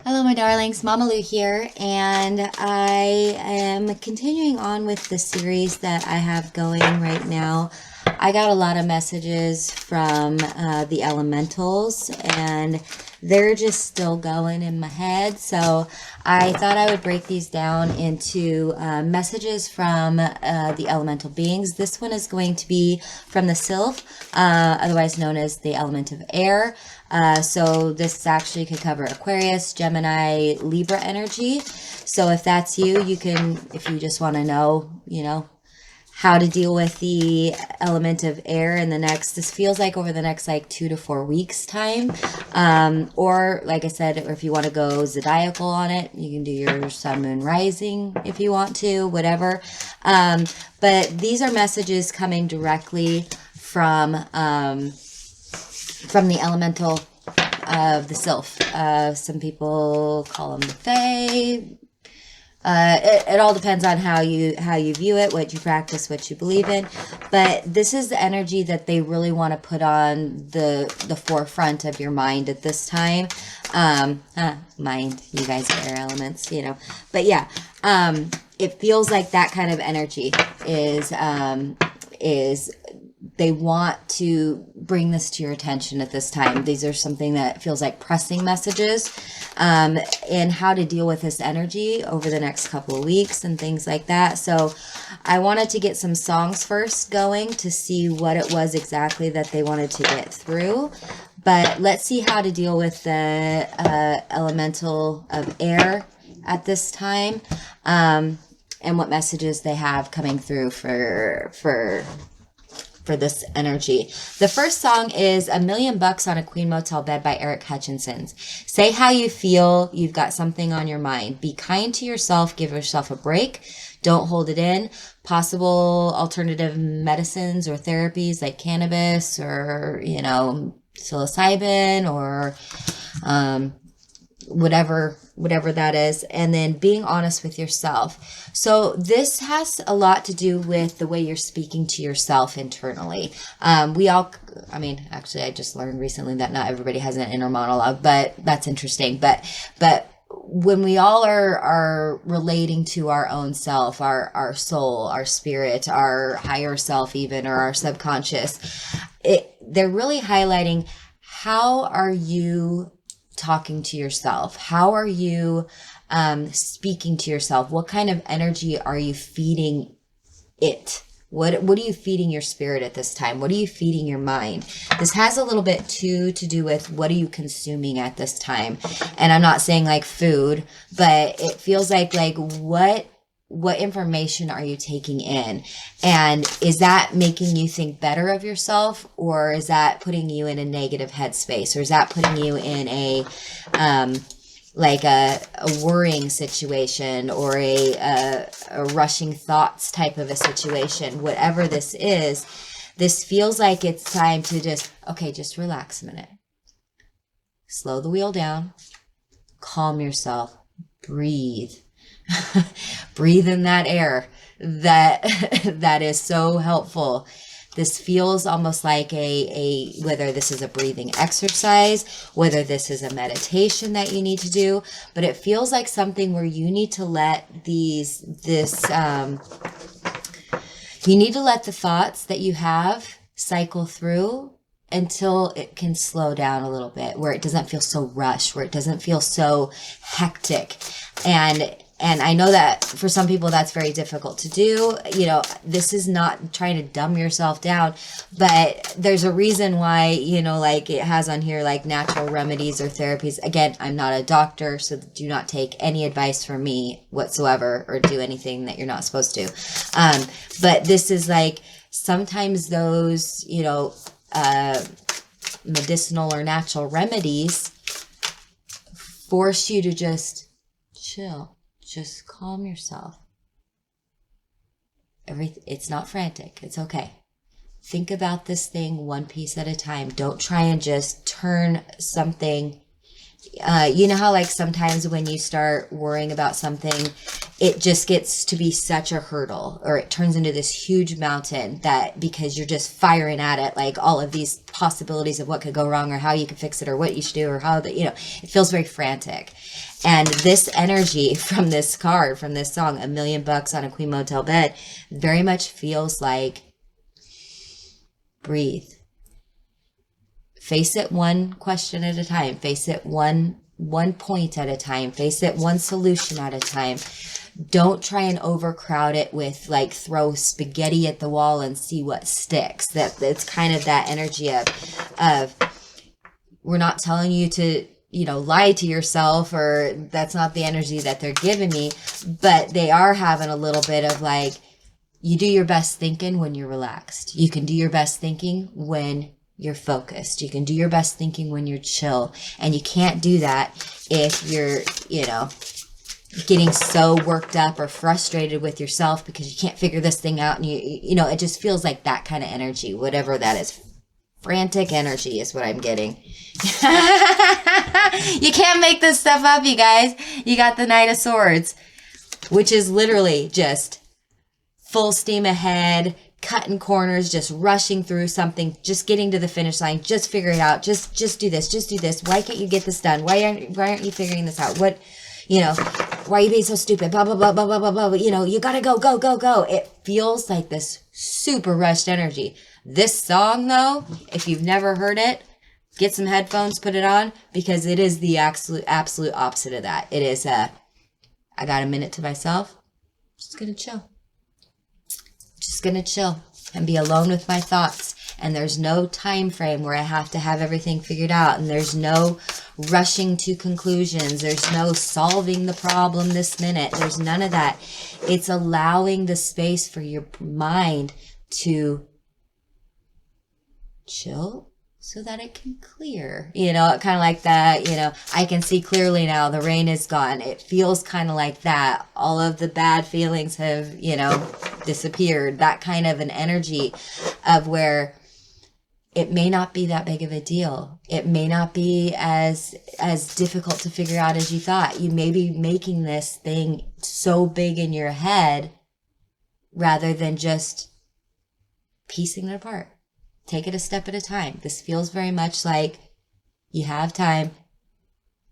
Hello, my darlings. Mama Lou here, and I am continuing on with the series that I have going right now. I got a lot of messages from the elementals, and they're just still going in my head. So I thought I would break these down into messages from the elemental beings. This one is going to be from the Sylph, otherwise known as the element of air. So this actually could cover Aquarius, Gemini, Libra energy. So if that's you, you can, if you just want to know, how to deal with the element of air in the next, this feels like over the next like 2 to 4 weeks time. Or like I said, or if you want to go zodiacal on it, you can do your sun, moon, rising if you want to, whatever. But these are messages coming directly from the elemental of the Sylph. Some people call them the Fae. It all depends on how you view it, what you practice, what you believe in. But this is the energy that they really want to put on the forefront of your mind at this time. Mind, you guys are air elements, But yeah, it feels like that kind of energy is they want to bring this to your attention at this time. These are something that feels like pressing messages, and how to deal with this energy over the next couple of weeks and things like that. So I wanted to get some songs first going to see what it was exactly that they wanted to get through. But let's see how to deal with the elemental of air at this time, and what messages they have coming through for this energy. The first song is $1 Million on a Queen Motel Bed by Eric Hutchinson. Say how you feel. You've got something on your mind. Be kind to yourself. Give yourself a break. Don't hold it in. Possible alternative medicines or therapies like cannabis or, psilocybin or whatever that is, and then being honest with yourself. So this has a lot to do with the way you're speaking to yourself internally. Actually I just learned recently that not everybody has an inner monologue, but that's interesting. But when we all are relating to our own self, our soul, our spirit, our higher self even, or our subconscious, they're really highlighting, how are you talking to yourself? How are you speaking to yourself? What kind of energy are you feeding it? What are you feeding your spirit at this time? What are you feeding your mind? This has a little bit too to do with what are you consuming at this time. And I'm not saying like food, but it feels like what information are you taking in? And is that making you think better of yourself, or is that putting you in a negative headspace, or is that putting you in a worrying situation, or a rushing thoughts type of a situation? Whatever this is, this feels like it's time to just relax a minute. Slow the wheel down. Calm yourself. Breathe. Breathe in that air that is so helpful. This feels almost like whether this is a breathing exercise, whether this is a meditation that you need to do, but it feels like something where you need to let you need to let the thoughts that you have cycle through until it can slow down a little bit, where it doesn't feel so rushed, where it doesn't feel so hectic. And I know that for some people that's very difficult to do. This is not trying to dumb yourself down, but there's a reason why, it has on here like natural remedies or therapies. Again, I'm not a doctor, so do not take any advice from me whatsoever or do anything that you're not supposed to. But this is like, sometimes those, medicinal or natural remedies force you to just chill. Just calm yourself. It's not frantic. It's okay. Think about this thing one piece at a time. Don't try and just turn something You know how like sometimes when you start worrying about something, it just gets to be such a hurdle, or it turns into this huge mountain that because you're just firing at it, like all of these possibilities of what could go wrong or how you could fix it or what you should do or how that, you know, it feels very frantic. And this energy from this card, from this song, $1 million on a Queen Motel bed, very much feels like breathe. Face it one question at a time. Face it one point at a time. Face it one solution at a time. Don't try and overcrowd it with like throw spaghetti at the wall and see what sticks. It's kind of that energy of we're not telling you to, you know, lie to yourself, or that's not the energy that they're giving me, but they are having a little bit of like, you do your best thinking when you're relaxed. You can do your best thinking when you're focused. You can do your best thinking when you're chill. And you can't do that if you're, you know, getting so worked up or frustrated with yourself because you can't figure this thing out. And you know, it just feels like that kind of energy, whatever that is. Frantic energy is what I'm getting. You can't make this stuff up, you guys. You got the Knight of Swords, which is literally just full steam ahead, cutting corners, just rushing through something, just getting to the finish line, just figure it out, just do this, just do this. Why can't you get this done? Why aren't you figuring this out? What, you know, why are you being so stupid? Blah, blah, blah, blah, blah, blah, blah. You know, you gotta go, go, go, go. It feels like this super rushed energy. This song, though, if you've never heard it, get some headphones, put it on, because it is the absolute opposite of that. It is, I got a minute to myself, just gonna chill. Just gonna chill and be alone with my thoughts. And there's no time frame where I have to have everything figured out. And there's no rushing to conclusions. There's no solving the problem this minute. There's none of that. It's allowing the space for your mind to chill so that it can clear. You know, kind of like that, you know, I can see clearly now, the rain is gone. It feels kind of like that. All of the bad feelings have, you know, disappeared. That kind of an energy of where it may not be that big of a deal. It may not be as difficult to figure out as you thought. You may be making this thing so big in your head rather than just piecing it apart. Take it a step at a time. This feels very much like you have time.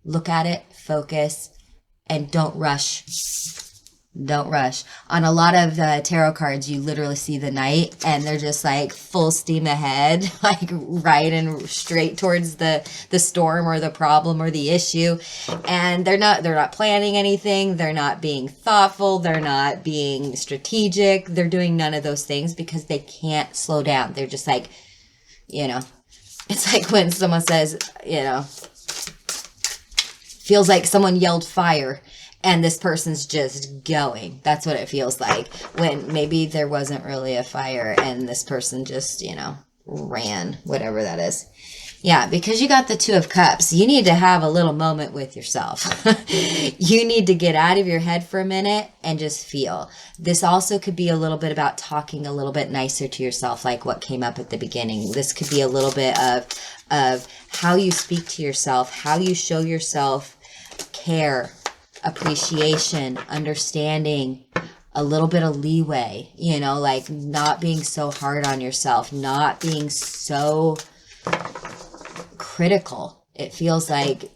Look at it, focus, and don't rush. Don't rush. On a lot of tarot cards, you literally see the Knight, and they're just like full steam ahead, like right and straight towards the storm or the problem or the issue. And they're not planning anything. They're not being thoughtful. They're not being strategic. They're doing none of those things because they can't slow down. They're just like, you know, it's like when someone says, you know, feels like someone yelled fire and this person's just going. That's what it feels like when maybe there wasn't really a fire and this person just, you know, ran, whatever that is. Yeah, because you got the Two of Cups, you need to have a little moment with yourself. You need to get out of your head for a minute and just feel. This also could be a little bit about talking a little bit nicer to yourself, like what came up at the beginning. This could be a little bit of how you speak to yourself, how you show yourself care, appreciation, understanding, a little bit of leeway, you know, like not being so hard on yourself, not being so critical. It feels like,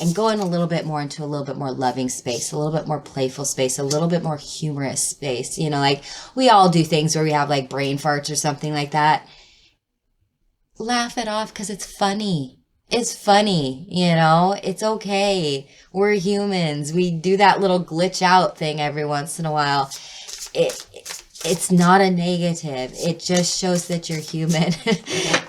and going a little bit more into a little bit more loving space, a little bit more playful space, a little bit more humorous space. You know, like we all do things where we have like brain farts or something like that. Laugh it off because it's funny. It's funny, you know, it's okay. We're humans. We do that little glitch out thing every once in a while. It's not a negative. It just shows that you're human.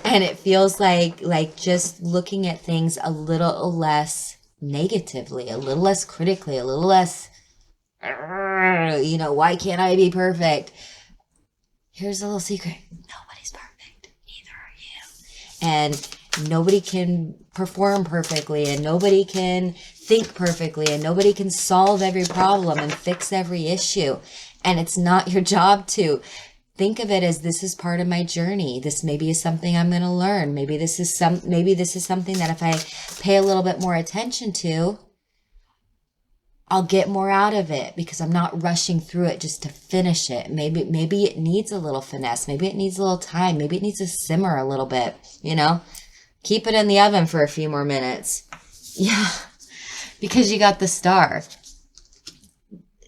And it feels like just looking at things a little less negatively, a little less critically, a little less, you know, why can't I be perfect? Here's a little secret. Nobody's perfect. Neither are you. And nobody can perform perfectly, and nobody can think perfectly, and nobody can solve every problem and fix every issue. And it's not your job to. think of it as, this is part of my journey. This maybe is something I'm going to learn. Maybe this is something that if I pay a little bit more attention to, I'll get more out of it, because I'm not rushing through it just to finish it. Maybe it needs a little finesse. Maybe it needs a little time. Maybe it needs to simmer a little bit, you know? Keep it in the oven for a few more minutes. Yeah, because you got the Star.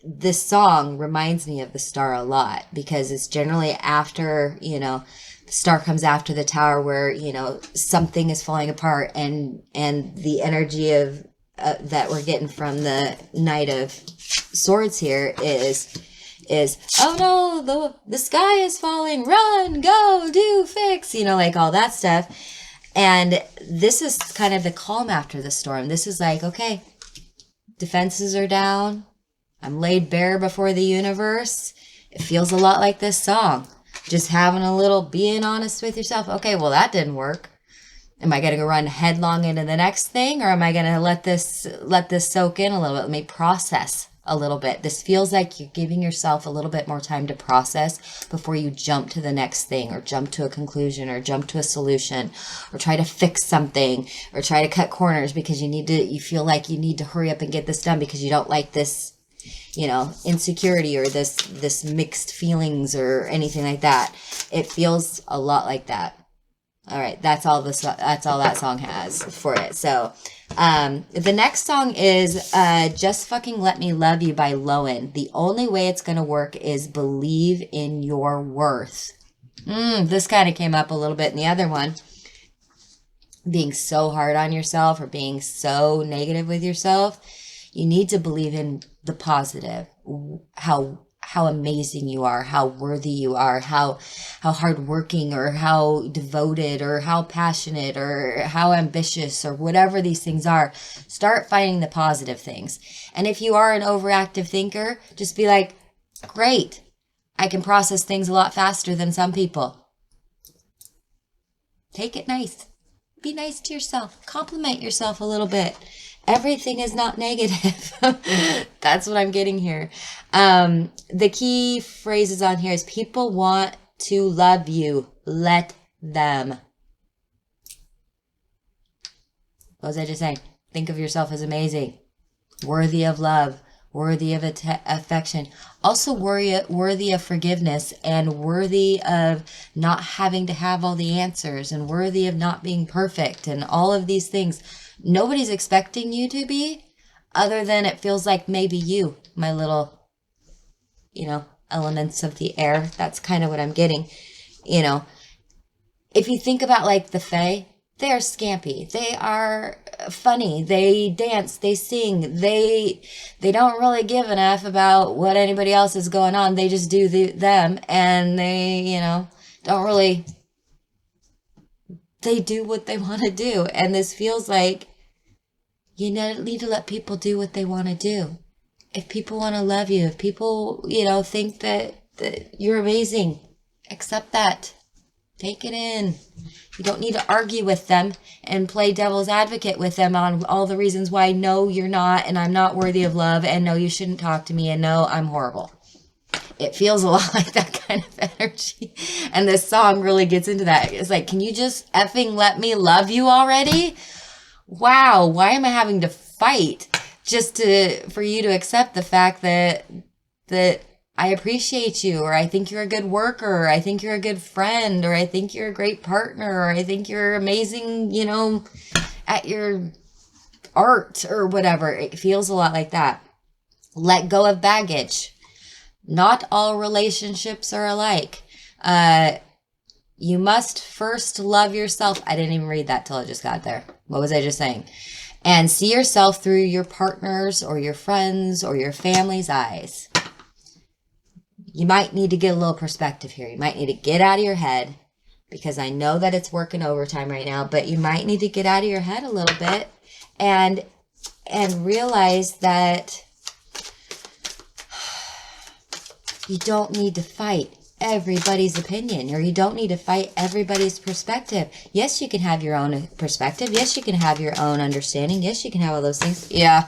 This song reminds me of the Star a lot, because it's generally after, you know, the Star comes after the Tower, where, you know, something is falling apart, and the energy of that we're getting from the Knight of Swords here is oh no, the sky is falling, run, go, do, fix, you know, like all that stuff. And this is kind of the calm after the storm. This is like, okay, defenses are down, I'm laid bare before the universe. It feels a lot like this song, just having a little being honest with yourself. Okay, well, that didn't work. Am I going to go run headlong into the next thing, or am I going to let this soak in a little bit? Let me process a little bit. This feels like you're giving yourself a little bit more time to process before you jump to the next thing, or jump to a conclusion, or jump to a solution, or try to fix something, or try to cut corners because you feel like you need to hurry up and get this done because you don't like this, you know, insecurity, or this mixed feelings, or anything like that. It feels a lot like that. All right, that's all that song has for it. So, the next song is Just Fucking Let Me Love You by Lowen. The only way it's going to work is believe in your worth. This kind of came up a little bit in the other one. Being so hard on yourself, or being so negative with yourself. You need to believe in the positive. How amazing you are, how worthy you are, how hardworking, or how devoted, or how passionate, or how ambitious, or whatever these things are. Start finding the positive things. And if you are an overactive thinker, just be like, great, I can process things a lot faster than some people. Take it nice. Be nice to yourself. Compliment yourself a little bit. Everything is not negative. That's what I'm getting here. The key phrases on here is, people want to love you. Let them. What was I just saying? Think of yourself as amazing, worthy of love, worthy of affection, also worthy of forgiveness, and worthy of not having to have all the answers, and worthy of not being perfect, and all of these things. Nobody's expecting you to be, other than it feels like maybe you, my little, you know, elements of the air. That's kind of what I'm getting. You know, if you think about like the Fae, they are scampy. They are funny. They dance. They sing. They don't really give enough about what anybody else is going on. They just do them, and they, you know, don't really. They do what they want to do, and this feels like you need to let people do what they want to do. If people want to love you, if people, you know, think that you're amazing, accept that. Take it in. You don't need to argue with them and play devil's advocate with them on all the reasons why, no, you're not, and I'm not worthy of love, and no, you shouldn't talk to me, and no, I'm horrible. It feels a lot like that kind of energy. And this song really gets into that. It's like, can you just effing let me love you already? Wow, why am I having to fight just for you to accept the fact that I appreciate you, or I think you're a good worker, or I think you're a good friend, or I think you're a great partner, or I think you're amazing, you know, at your art or whatever. It feels a lot like that. Let go of baggage. Not all relationships are alike. You must first love yourself. I didn't even read that till I just got there. What was I just saying? And see yourself through your partner's or your friends or your family's eyes. You might need to get a little perspective here. You might need to get out of your head, because I know that it's working overtime right now, but you might need to get out of your head a little bit and realize that you don't need to fight everybody's opinion, or you don't need to fight everybody's perspective. Yes, you can have your own perspective. Yes, you can have your own understanding. Yes, you can have all those things. Yeah.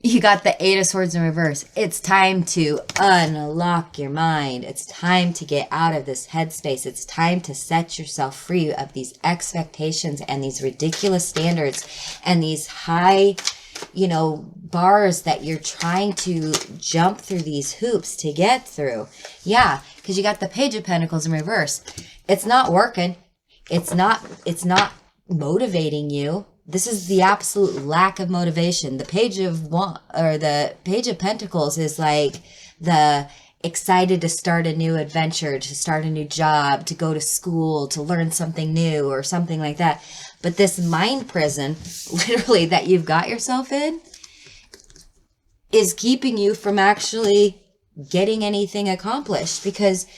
You got the Eight of Swords in reverse. It's time to unlock your mind. It's time to get out of this headspace. It's time to set yourself free of these expectations and these ridiculous standards and these high, you know, bars that you're trying to jump through, these hoops to get through. Yeah, because you got the Page of Pentacles in reverse. It's not working. It's not motivating you. This is the absolute lack of motivation. The Page of Pentacles is like the excited to start a new adventure, to start a new job, to go to school, to learn something new or something like that. But this mind prison, literally, that you've got yourself in is keeping you from actually getting anything accomplished, because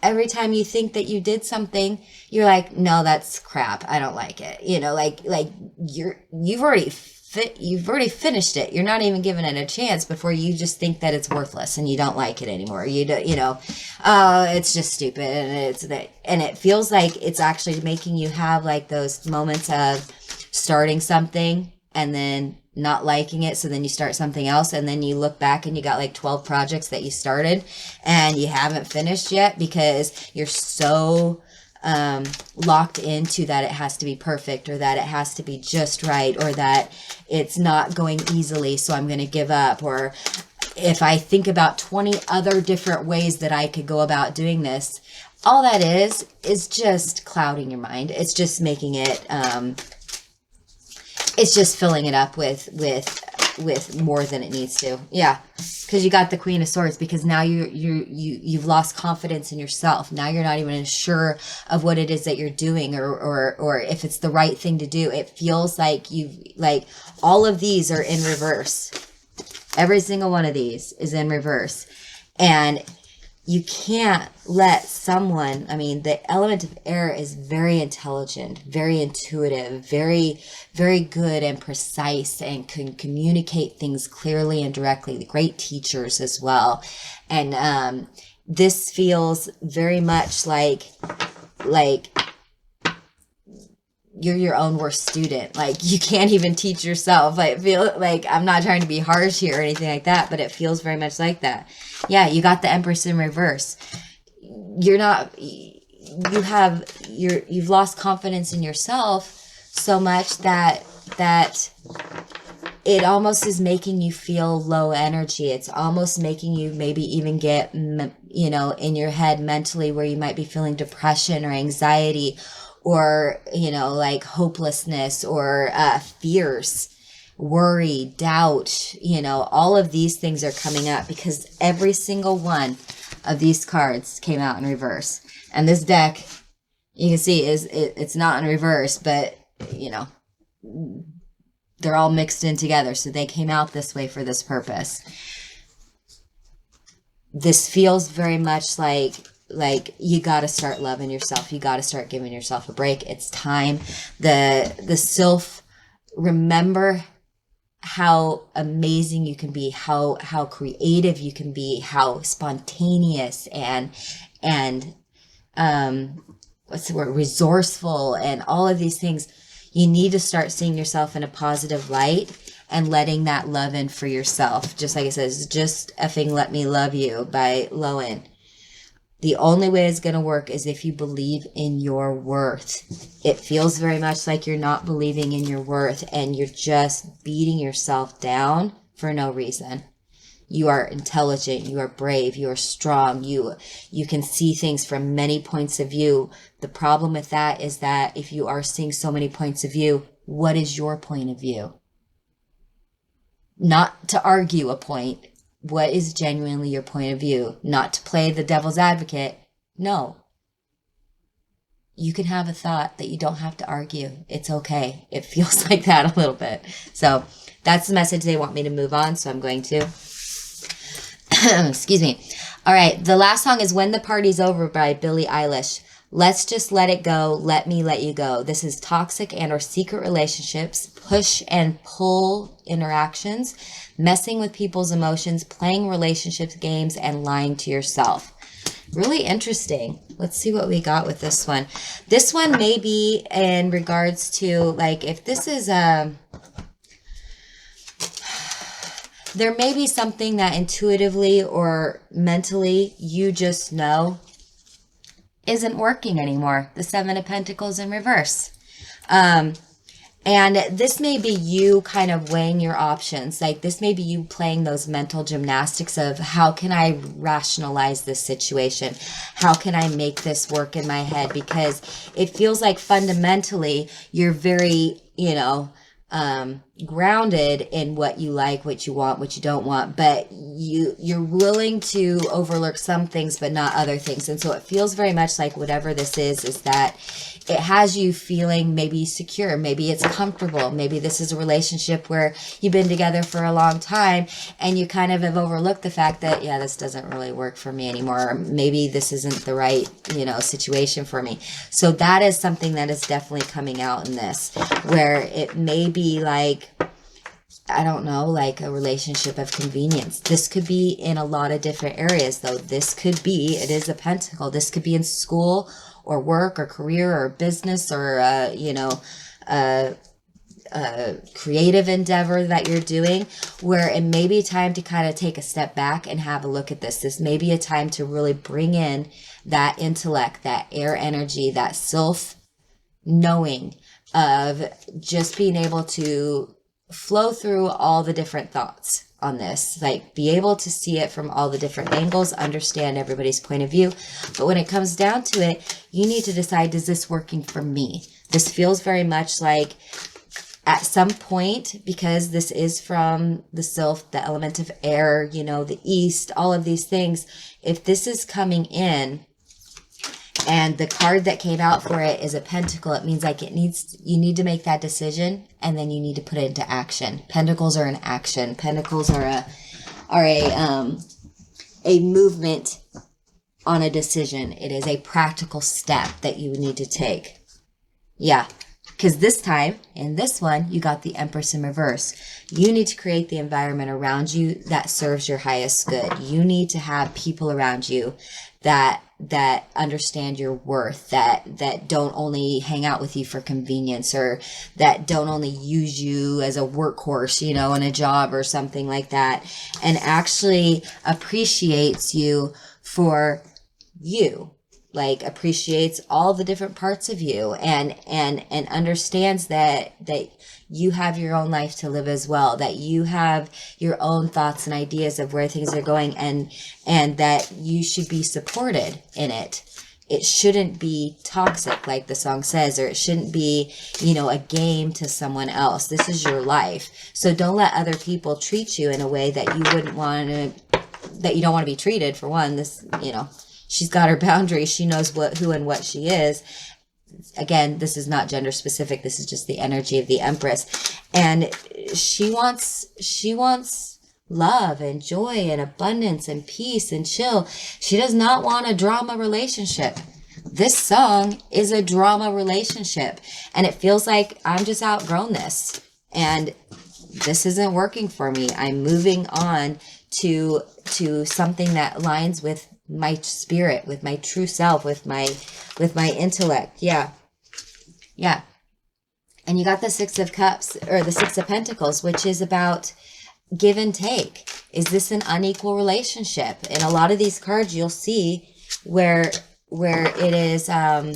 every time you think that you did something, you're like, no, that's crap. I don't like it. You know, like you've already finished it. You're not even giving it a chance before you just think that it's worthless and you don't like it anymore. It's just stupid, and it feels like it's actually making you have like those moments of starting something and then not liking it, so then you start something else, and then you look back and you got like 12 projects that you started and you haven't finished yet because you're so locked into that it has to be perfect, or that it has to be just right, or that it's not going easily, so I'm going to give up. Or if I think about 20 other different ways that I could go about doing this, all that is just clouding your mind. It's just making it it's just filling it up with more than it needs to. Yeah, because you got the Queen of Swords, because now you've lost confidence in yourself. Now you're not even sure of what it is that you're doing, or if it's the right thing to do. It feels like all of these are in reverse. Every single one of these is in reverse, and you can't let someone, I mean, the element of air is very intelligent, very intuitive, very, very good and precise, and can communicate things clearly and directly. Great teachers as well. And this feels very much like you're your own worst student. Like, you can't even teach yourself. I feel like, I'm not trying to be harsh here or anything like that, but it feels very much like that. Yeah, you got the Empress in reverse. You've lost confidence in yourself so much that it almost is making you feel low energy. It's almost making you maybe even get, you know, in your head mentally, where you might be feeling depression or anxiety, or, you know, like hopelessness, or fears, worry, doubt. You know, all of these things are coming up because every single one of these cards came out in reverse. And this deck, you can see, it's not in reverse, but, you know, they're all mixed in together. So they came out this way for this purpose. This feels very much like you got to start loving yourself. You got to start giving yourself a break. It's time. The Sylph, remember how amazing you can be, how creative you can be, how spontaneous and what's the word, resourceful, and all of these things. You need to start seeing yourself in a positive light and letting that love in for yourself. Just like it says, just effing let me love you by Lowen. The only way it's going to work is if you believe in your worth. It feels very much like you're not believing in your worth, and you're just beating yourself down for no reason. You are intelligent, you are brave, you are strong, you can see things from many points of view. The problem with that is that if you are seeing so many points of view, what is your point of view? Not to argue a point. What is genuinely your point of view? Not to play the devil's advocate. No. You can have a thought that you don't have to argue. It's okay. It feels like that a little bit. So that's the message they want me to move on. So I'm going to. Excuse me. All right. The last song is When the Party's Over by Billie Eilish. Let's just let it go. Let me let you go. This is toxic and or secret relationships, push and pull interactions, messing with people's emotions, playing relationships games, and lying to yourself. Really interesting. Let's see what we got with this one. This one may be in regards to, like, if this is there may be something that intuitively or mentally you just know isn't working anymore. The Seven of Pentacles in reverse. And this may be you kind of weighing your options. Like this may be you playing those mental gymnastics of how can I rationalize this situation? How can I make this work in my head? Because it feels like fundamentally you're very, grounded in what you like, what you want, what you don't want, but you're willing to overlook some things, but not other things. And so it feels very much like whatever this is that it has you feeling maybe secure. Maybe it's comfortable. Maybe this is a relationship where you've been together for a long time and you kind of have overlooked the fact that, yeah, this doesn't really work for me anymore. Or maybe this isn't the right, situation for me. So that is something that is definitely coming out in this, where it may be like, I don't know, like a relationship of convenience. This could be in a lot of different areas, though. This could be, it is a pentacle. This could be in school or work or career or business or, creative endeavor that you're doing, where it may be time to kind of take a step back and have a look at this. This may be a time to really bring in that intellect, that air energy, that Sylph knowing of just being able to flow through all the different thoughts on this, like be able to see it from all the different angles, understand everybody's point of view. But when it comes down to it, you need to decide, is this working for me? This feels very much like at some point, because this is from the Sylph, the element of air, the east, all of these things, if this is coming in and the card that came out for it is a pentacle, it means like you need to make that decision and then you need to put it into action. Pentacles are an action. Pentacles are a movement on a decision. It is a practical step that you need to take. Yeah. Because this time, in this one, you got the Empress in reverse. You need to create the environment around you that serves your highest good. You need to have people around you that understand your worth, that don't only hang out with you for convenience, or that don't only use you as a workhorse, in a job or something like that, and actually appreciates you for you. Like appreciates all the different parts of you and understands that you have your own life to live as well, that you have your own thoughts and ideas of where things are going, and that you should be supported in it. It shouldn't be toxic, like the song says, or it shouldn't be, a game to someone else. This is your life. So don't let other people treat you in a way that you wouldn't want to, that you don't want to be treated. For one, this, she's got her boundaries. She knows who and what she is. Again, this is not gender specific. This is just the energy of the Empress. And she wants love and joy and abundance and peace and chill. She does not want a drama relationship. This song is a drama relationship. And it feels like I'm just outgrown this. And this isn't working for me. I'm moving on to something that aligns with my spirit, with my true self, with my intellect. Yeah. And you got the Six of Cups, or the Six of Pentacles, which is about give and take. Is this an unequal relationship? In a lot of these cards, you'll see where it is a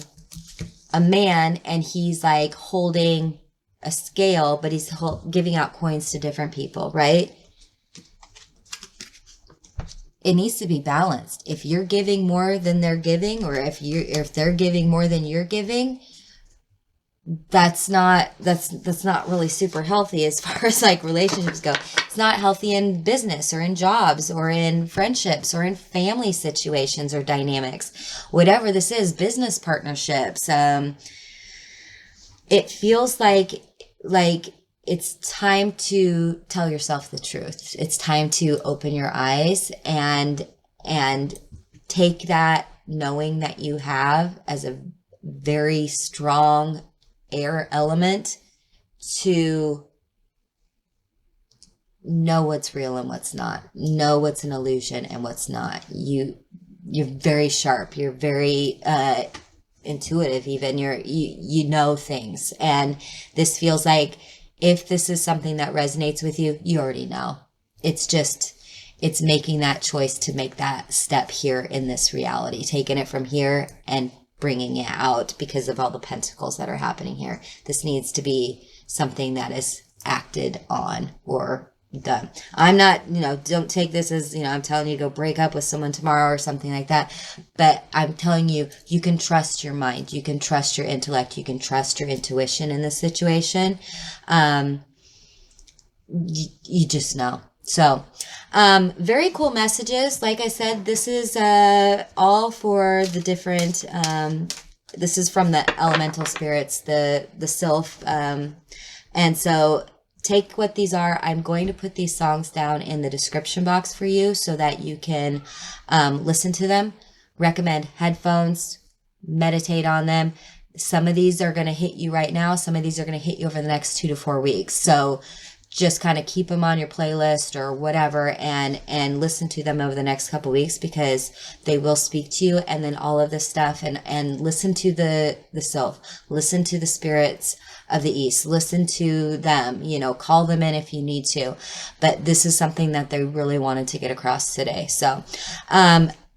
man and he's like holding a scale, but he's giving out coins to different people, right? It needs to be balanced. If you're giving more than they're giving, or if they're giving more than you're giving, that's not really super healthy as far as like relationships go. It's not healthy in business or in jobs or in friendships or in family situations or dynamics. Whatever this is, business partnerships. It feels like it's time to tell yourself the truth. It's time to open your eyes and take that knowing that you have as a very strong air element to know what's real and what's not. Know what's an illusion and what's not. You're very sharp. You're very intuitive even. You know things. And this feels like if this is something that resonates with you, you already know. it's making that choice to make that step here in this reality, taking it from here and bringing it out because of all the pentacles that are happening here. This needs to be something that is acted on or done. I'm not, don't take this as, I'm telling you to go break up with someone tomorrow or something like that. But I'm telling you, you can trust your mind. You can trust your intellect. You can trust your intuition in this situation. You just know. So, very cool messages. Like I said, this is all for the different, this is from the elemental spirits, the Sylph. And so take what these are. I'm going to put these songs down in the description box for you so that you can listen to them. Recommend headphones, meditate on them. Some of these are going to hit you right now. Some of these are going to hit you over the next 2 to 4 weeks. So just kind of keep them on your playlist or whatever and listen to them over the next couple weeks because they will speak to you. And then all of this stuff and listen to the Sylph, listen to the spirits of the East, listen to them, call them in if you need to. But this is something that they really wanted to get across today. So,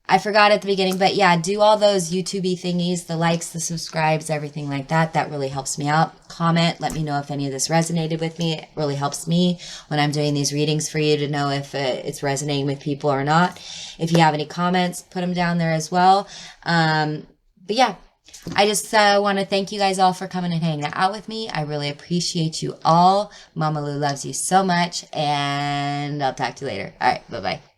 I forgot at the beginning, but yeah, do all those YouTube-y thingies, the likes, the subscribes, everything like that. That really helps me out. Comment, let me know if any of this resonated with me. It really helps me when I'm doing these readings for you to know if it's resonating with people or not. If you have any comments, put them down there as well. But yeah, I just want to thank you guys all for coming and hanging out with me. I really appreciate you all. Mama Lou loves you so much, and I'll talk to you later. All right, bye-bye.